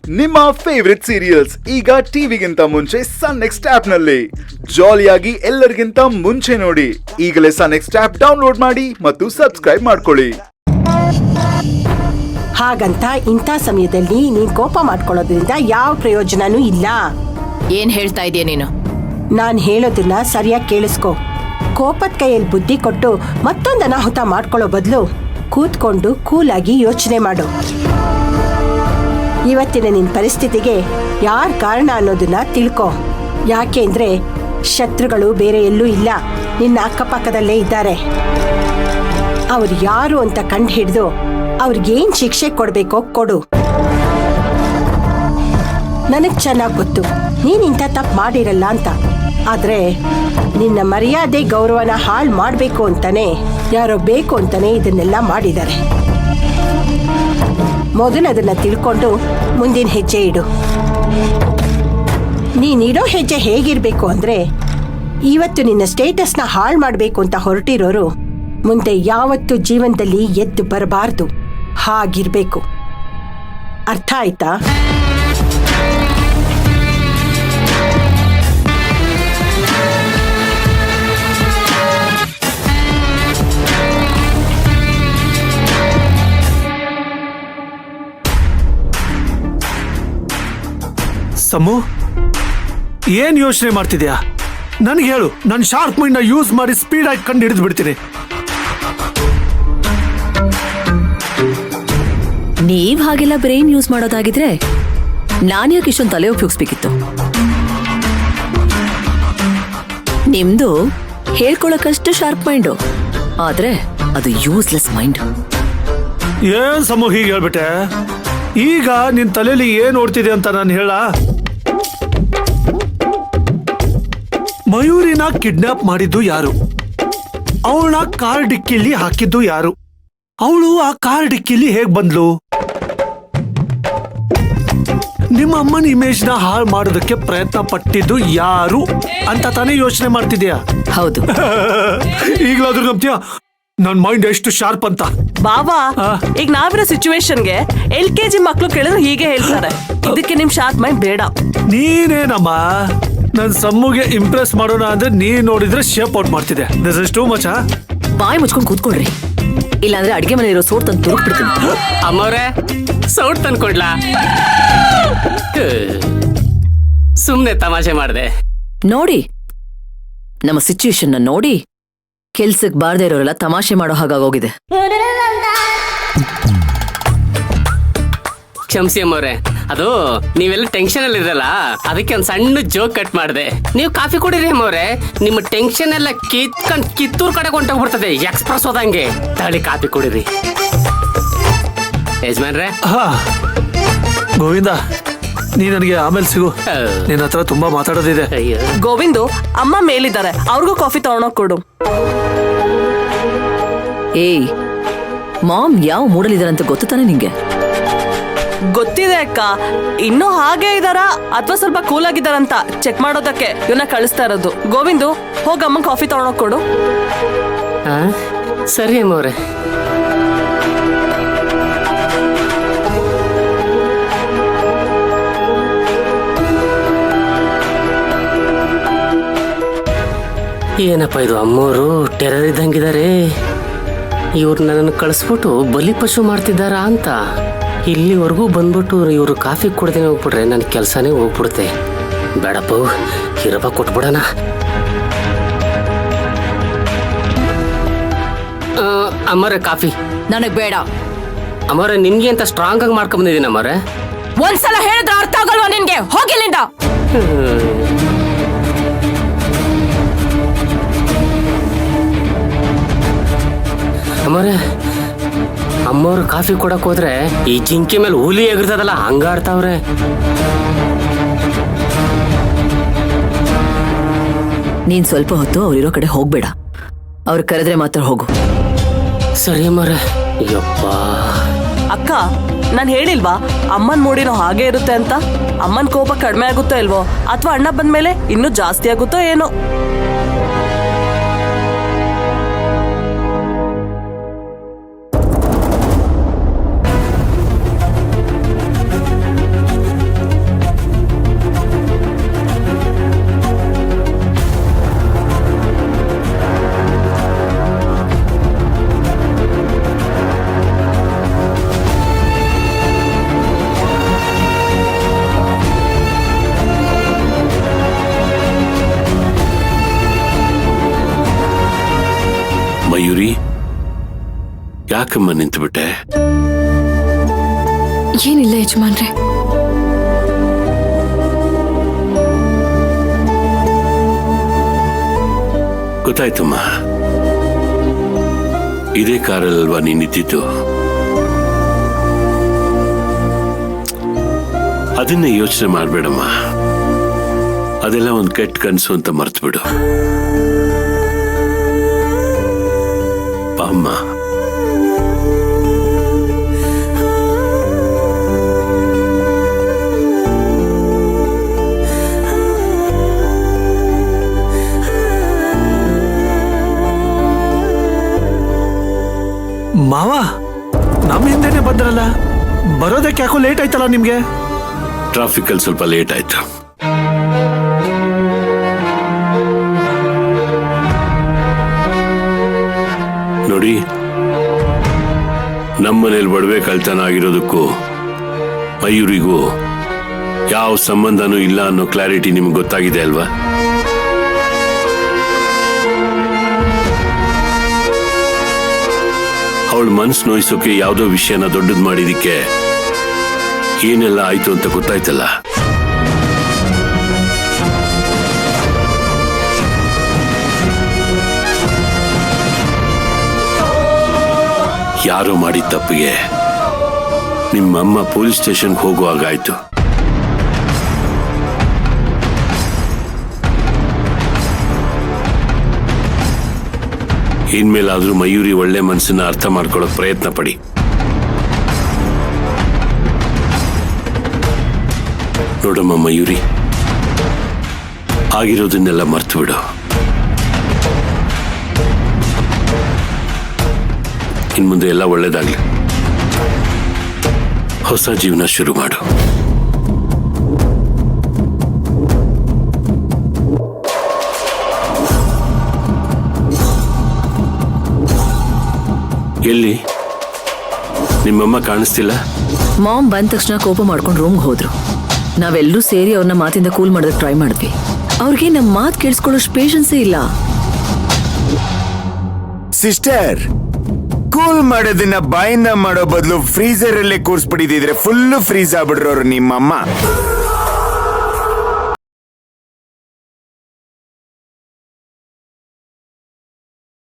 ನಿಮ್ಮ favourite serials ಈಗ ಟಿವಿಗಿಂತ ಮುಂಚೆ ಸನ್ ನೆಕ್ಸ್ಟ್ ಆಪ್ ನಲ್ಲಿ ಜಾಲಿಯಾಗಿ ಎಲ್ಲರಿಗಿಂತ ಮುಂಚೆ ನೋಡಿ. ಈಗಲೇ ಸನ್ ನೆಕ್ಸ್ಟ್ ಆಪ್ ಡೌನ್ಲೋಡ್ ಮಾಡಿ ಮತ್ತು ಸಬ್ಸ್ಕ್ರೈಬ್ ಮಾಡ್ಕೊಳ್ಳಿ. ಹಾಗಂತ ಇಂಥ ಸಮಯದಲ್ಲಿ ನೀನ್ ಕೋಪ ಮಾಡ್ಕೊಳ್ಳೋದ್ರಿಂದ ಯಾವ ಪ್ರಯೋಜನನೂ ಇಲ್ಲ. ಏನ್ ಹೇಳ್ತಾ ಇದೀಯ ನೀನು? ನಾನ್ ಹೇಳೋದನ್ನ ಸರಿಯಾಗಿ ಕೇಳಿಸ್ಕೊ. ಕೋಪದ ಕೈಯಲ್ಲಿ ಬುದ್ಧಿ ಕೊಟ್ಟು ಮತ್ತೊಂದು ಅನಾಹುತ ಮಾಡ್ಕೊಳ್ಳೋ ಬದಲು ಕೂತ್ಕೊಂಡು ಕೂಲಾಗಿ ಯೋಚನೆ ಮಾಡು. ಇವತ್ತಿನ ನಿನ್ ಪರಿಸ್ಥಿತಿಗೆ ಯಾರ್ ಕಾರಣ ಅನ್ನೋದನ್ನ ತಿಳ್ಕೊ. ಯಾಕೆಂದ್ರೆ ಶತ್ರುಗಳು ಬೇರೆ ಎಲ್ಲೂ ಇಲ್ಲ, ನಿನ್ನ ಅಕ್ಕಪಕ್ಕದಲ್ಲೇ ಇದ್ದಾರೆ. ಅವ್ರು ಯಾರು ಅಂತ ಕಂಡು ಹಿಡಿದು ಅವ್ರಿಗೇನ್ ಶಿಕ್ಷೆ ಕೊಡ್ಬೇಕೋ ಕೊಡು. ನನಗ್ ಚೆನ್ನಾಗ್ ಗೊತ್ತು ನೀನ್ ಇಂಥ ತಪ್ಪು ಮಾಡಿರಲ್ಲ ಅಂತ. ಆದ್ರೆ ನಿನ್ನ ಮರ್ಯಾದೆ ಗೌರವನ ಹಾಳು ಮಾಡ್ಬೇಕು ಅಂತಾನೆ ಯಾರೋ ಬೇಕು ಅಂತಾನೆ ಇದನ್ನೆಲ್ಲ ಮಾಡಿದ್ದಾರೆ. ಮೊದಲು ಅದನ್ನ ತಿಳ್ಕೊಂಡು ಮುಂದಿನ ಹೆಜ್ಜೆ ಇಡು. ನೀನಿಡೋ ಹೆಜ್ಜೆ ಹೇಗಿರ್ಬೇಕು ಅಂದ್ರೆ, ಇವತ್ತು ನಿನ್ನ ಸ್ಟೇಟಸ್ನ ಹಾಳು ಮಾಡ್ಬೇಕು ಅಂತ ಹೊರಟಿರೋರು ಮುಂದೆ ಯಾವತ್ತೂ ಜೀವನದಲ್ಲಿ ಎದ್ದು ಬರಬಾರ್ದು. ಹಾಗಿರ್ಬೇಕು. ಅರ್ಥ ಆಯ್ತಾ? ಸಮು, ಏನ್ ಯೋಚನೆ ಮಾಡ್ತಿದ್ಯಾ? ನನಗೆ ಹೇಳು, ನಾನು ಶಾರ್ಪ್ ಮೈಂಡ್ ಯೂಸ್ ಮಾಡಿ ಸ್ಪೀಡ್ ಆಗಿ ಕಂಡು ಹಿಡಿದು ಬಿಡ್ತೀನಿ. ನೀವ್ ಹಾಗೆಲ್ಲ ಬ್ರೈನ್ ಯೂಸ್ ಮಾಡೋದಾಗಿದ್ರೆ ನಾನು ಯಾಕೆ ಇಷ್ಟೊಂದು ತಲೆ ಉಪಯೋಗಿಸ್ಬೇಕಿತ್ತು? ನಿಮ್ದು ಹೇಳ್ಕೊಳಕಷ್ಟು ಶಾರ್ಪ್ ಮೈಂಡು, ಆದ್ರೆ ಅದು ಯೂಸ್ಲೆಸ್ ಮೈಂಡ್. ಏನ್ ಸಮು ಹೀಗೆ ಹೇಳ್ಬಿಟ್ಟೆ? ಈಗ ನಿನ್ ತಲೆಯಲ್ಲಿ ಏನ್ ಓಡ್ತಿದೆ ಅಂತ ನಾನು ಹೇಳ? ಮಯೂರಿನ ಕಿಡ್ನಾಪ್ ಮಾಡಿದ್ದು ಯಾರು? ಅವಳನ್ನ ಕಾರ್ ಡಿಕ್ಕಿಲಿ ಹಾಕಿದ್ದು ಯಾರು? ಅವಳು ಆ ಕಾರ್ ಡಿಕ್ಕಿಲಿ ಹೇಗ್ ಬಂದ್ಲು? ನಿಮ್ಮ ಅಮ್ಮನ ಇಮೇಜ್ ನ ಹಾಳು ಮಾಡೋದಕ್ಕೆ ಪ್ರಯತ್ನ ಪಟ್ಟಿದ್ದು ಯಾರು ಅಂತ ತಾನೇ ಯೋಚನೆ ಮಾಡ್ತಿದ್ಯಾ? ಹೌದು. ಈಗಲಾದ್ರೂ ನಂಬ್ತೀಯ ನನ್ ಮೈಂಡ್ ಎಷ್ಟು ಶಾರ್ಪ್ ಅಂತ? ಬಾಬಾ, ಈಗ ನಾವಿರೋ ಸಿಚುವೇಶನ್ಗೆ LKG ಮಕ್ಳು ಕೇಳಿದ್ರು ಹೀಗೆ ಹೇಳ್ತಾರೆ. ಇದಕ್ಕೆ ನಿಮ್ ಶಾರ್ಪ್ ಮೈಂಡ್ ಬೇಡ. ನೀನೇನಮ್ಮ ನನ್ ಸಮ್ಮುಗೆ ಇಂಪ್ರೆಸ್ ಮಾಡೋಣ ಅಂದ್ರೆ ನೀನ್ ನೋಡಿದ್ರೆ ಶೇಪ್ ಔಟ್ ಮಾಡ್ತಿದೆ. This is too much. ಬಾಯಿ ಮುಚ್ಕೊಂಡು ಕೂತ್ಕೊಳ್ರಿ, ಇಲ್ಲಾಂದ್ರೆ ಅಡಿಗೆ ಮನೆ ಇರೋ ಸೋಟ್ ತಂದು ತುರುಕ್ಬಿಡ್ತೀನಿ. ಅಮ್ಮವ್ರೆ, ಸೌಟ್ ತಂದ್ಕೊಡ್ಲಾ? ಸುಮ್ನೆ ತಮಾಷೆ ಮಾಡ್ದೆ. ನೋಡಿ, ನಮ್ಮ ಸಿಚುಯೇಷನ್ ನೋಡಿ ಕೆಲ್ಸಕ್ ಬಾರ್ದೇ ಇರೋರೆಲ್ಲ ತಮಾಷೆ ಮಾಡೋ ಹಾಗಾಗೋಗಿದೆ. ಕ್ಷಮಿಸಿ ಅಮ್ಮವ್ರೆ, ಅದು ನೀವೆಲ್ಲ ಟೆನ್ಷನ್ ಅಲ್ಲಿ ಇರಲ್ಲ, ಅದಕ್ಕೆ ಒಂದ್ ಸಣ್ಣ ಜೋಕ್ ಕಟ್ ಮಾಡಿದೆ. ನೀವು ಕಾಫಿ ಕುಡೀರಿ ಅಮ್ಮವ್ರೆ, ನಿಮ್ಮ ಟೆನ್ಷನ್ ಎಲ್ಲ ಕಿತ್ತೂರ್ ಕಡೆ ಹೊಂಟೋಗ್ಬಿಡ್ತದೆ ಎಕ್ಸ್ಪ್ರೆಸ್ ಹೋದಂಗೆ. ತಳಿ ಕಾಫಿ ಕುಡೀರಿ. ಯಜಮಾನ್ರೆ. ಗೋವಿಂದ, ನೀ ನನಗೆ ಆಮೇಲೆ ಸಿಗು, ನಿನ್ನ ಹತ್ರ ತುಂಬಾ ಮಾತಾಡೋದಿದೆ. ಗೋವಿಂದು, ಅಮ್ಮ ಮೇಲಿದ್ದಾರೆ, ಅವ್ರಿಗೂ ಕಾಫಿ ತಗೊಂಡೋಗ್ ಕೊಡು. ಏಯ್, ಮಾಮ್ ಯಾವ ಮೂಡಲಿದಾರಂತ ಗೊತ್ತು ತಾನೆ ನಿಂಗೆ? ಗೊತ್ತಿದೆ ಅಕ್ಕ. ಇನ್ನೂ ಹಾಗೆ ಇದಾರ ಅಥವಾ ಸ್ವಲ್ಪ ಕೂಲ್ ಆಗಿದಾರಂತ ಚೆಕ್ ಮಾಡೋದಕ್ಕೆ ಇವನ್ನ ಕಳಿಸ್ತಾ ಇರೋದು. ಗೋವಿಂದು, ಹೋಗ ಅಮ್ಮ ಕಾಫಿ ತಗೊಂಡೋಗ್ ಕೊಡು. ಸರಿ ಅಮ್ಮವ್ರೆ. ಏನಪ್ಪ ಇದು, ಅಮ್ಮೋರು ಟೆರರ್ ಇದ್ದಂಗಿದ್ದಾರೆ. ಇವ್ರು ನನ್ನನ್ನು ಕಳಿಸ್ಬಿಟ್ಟು ಬಲಿಪಶು ಮಾಡ್ತಿದ್ದಾರಾ ಅಂತ. ಇಲ್ಲಿವರೆಗೂ ಬಂದ್ಬಿಟ್ಟು ಇವರು ಕಾಫಿ ಕೊಡ್ದೇನೆ ಹೋಗ್ಬಿಟ್ರೆ ನನ್ನ ಕೆಲಸನೇ ಹೋಗ್ಬಿಡುತ್ತೆ. ಬೇಡಪ್ಪ, ಇರಪ್ಪ ಕೊಟ್ಬಿಡೋಣ. ಅಮ್ಮರೇ ಕಾಫಿ. ನನಗ್ ಬೇಡ. ಅಮ್ಮರೇ, ನಿಮ್ಗೆ ಅಂತ ಸ್ಟ್ರಾಂಗ್ ಆಗಿ ಮಾಡ್ಕೊಂಡ್ ಬಂದಿದ್ದೀನಿ ಅಮ್ಮರೇ. ಒಂದ್ಸಲ ಹೇಳಿದ್ರೆ ಅರ್ಥ ಆಗಲ್ವಾ ನಿನ್ಗೆ? ಹೋಗಿಲ್ಲಿಂದ. ಅಮ್ಮರೇ, ಅಮ್ಮವ್ರು ಕಾಫಿ ಕೊಡಕ್ ಹೋದ್ರೆ ಈ ಜಿಂಕೆ ಮೇಲೆ ಹುಲಿ ಎಗಿರ್ತದಲ್ಲ ಹಂಗಾಡ್ತಾವ್ರೆ. ನೀನ್ ಸ್ವಲ್ಪ ಹೊತ್ತು ಅವ್ರಿರೋ ಕಡೆ ಹೋಗ್ಬೇಡ. ಅವ್ರು ಕರೆದ್ರೆ ಮಾತ್ರ ಹೋಗು. ಸರಿ ಅಮ್ಮರೇ. ಯಪ್ಪ ಅಕ್ಕ, ನಾನ್ ಹೇಳಿಲ್ವಾ ಅಮ್ಮನ್ ಮೂಡಿನೋ ಹಾಗೆ ಇರುತ್ತೆ ಅಂತ? ಅಮ್ಮನ್ ಕೋಪ ಕಡಿಮೆ ಆಗುತ್ತೋ ಇಲ್ವೋ, ಅಥವಾ ಅಣ್ಣ ಬಂದ್ಮೇಲೆ ಇನ್ನೂ ಜಾಸ್ತಿ ಆಗುತ್ತೋ ಏನೋ. ಯಾಕಮ್ಮ ನಿಂತುಬಿಟ್ಟೆ? ಏನಿಲ್ಲ ಯಜಮಾನ್ರೆ. ಗೊತ್ತಾಯ್ತಮ್ಮ, ಇದೇ ಕಾರಲ್ವಾ ನೀನ್ ನಿಂತಿದ್ದು? ಅದನ್ನೇ ಯೋಚನೆ ಮಾಡ್ಬೇಡಮ್ಮ. ಅದೆಲ್ಲ ಒಂದು ಕೆಟ್ಟ ಕನಸು ಅಂತ ಮರ್ತು ಬಿಡು. ಅಮ್ಮ, ಮಾವ ನಮ್ಮ ಹಿಂದೆನೆ ಬಂದ್ರಲ್ಲ, ಬರೋದಕ್ಕೆ ಯಾಕೋ ಲೇಟ್ ಆಯ್ತಲ್ಲ ನಿಮ್ಗೆ? ಟ್ರಾಫಿಕ್ ಅಲ್ಲಿ ಸ್ವಲ್ಪ ಲೇಟ್ ಆಯ್ತು. ನೋಡಿ, ನಮ್ಮನೇಲಿ ಒಡವೆ ಕಳ್ತನ ಆಗಿರೋದಕ್ಕೂ ಮಯೂರಿಗೂ ಯಾವ ಸಂಬಂಧನೂ ಇಲ್ಲ ಅನ್ನೋ ಕ್ಲಾರಿಟಿ ನಿಮ್ಗೆ ಗೊತ್ತಾಗಿದೆ ಅಲ್ವಾ? ಅವಳ ಮನ್ಸು ನೋಯಿಸೋಕೆ ಯಾವುದೋ ವಿಷಯನ ದೊಡ್ಡದು ಮಾಡಿದಕ್ಕೆ ಏನೆಲ್ಲ ಆಯ್ತು ಅಂತ ಗೊತ್ತಾಯ್ತಲ್ಲ. ಯಾರೋ ಮಾಡಿದ ತಪ್ಪಿಗೆ ನಿಮ್ಮಮ್ಮ ಪೊಲೀಸ್ ಸ್ಟೇಷನ್ಗೆ ಹೋಗುವಾಗಾಯ್ತು. ಇನ್ಮೇಲಾದ್ರೂ ಮಯೂರಿ ಒಳ್ಳೆ ಮನಸ್ಸನ್ನ ಅರ್ಥ ಮಾಡ್ಕೊಳ್ಳೋಕೆ ಪ್ರಯತ್ನ ಪಡಿ. ನೋಡಮ್ಮ ಮಯೂರಿ, ಆಗಿರೋದನ್ನೆಲ್ಲ ಮರ್ತು ಬಿಡು. ಇನ್ಮುಂದೆ ಎಲ್ಲ ಒಳ್ಳೇದಾಗ್ಲಿ. ಹೊಸ ಜೀವನ ಶುರು ಮಾಡು. ಎಲ್ಲಿ ನಿಮ್ಮಮ್ಮ ಕಾಣಿಸ್ತಿಲ್ಲ? ಮಾಮ್ ಬಂದ ತಕ್ಷಣ ಕೋಪ ಮಾಡ್ಕೊಂಡು ರೂಮ್ಗೆ ಹೋದ್ರು. ನಾವೆಲ್ಲರೂ ಸೇರಿ ಅವ್ರನ್ನ ಮಾತಿಂದ ಕೂಲ್ ಮಾಡೋದಕ್ಕೆ ಟ್ರೈ ಮಾಡಿದ್ವಿ. ಅವ್ರಿಗೆ ನಮ್ಮ ಮಾತು ಕೇಳಿಸ್ಕೊಳ್ಳೋಷ್ಟು ಪೇಷನ್ಸೇ ಇಲ್ಲ. ಸಿಸ್ಟರ್, ಕೂಲ್ ಮಾಡೋದನ್ನ ಬಾಯಿಂದ ಮಾಡೋ ಬದಲು ಫ್ರೀಸರ್ ಅಲ್ಲೇ ಕೂರ್ಸ್ಬಿಟ್ಟಿದ್ರೆ ಫುಲ್ ಫ್ರೀಸ್ ಆಗ್ಬಿಡ್ರೋರು ನಿಮ್ಮಮ್ಮ.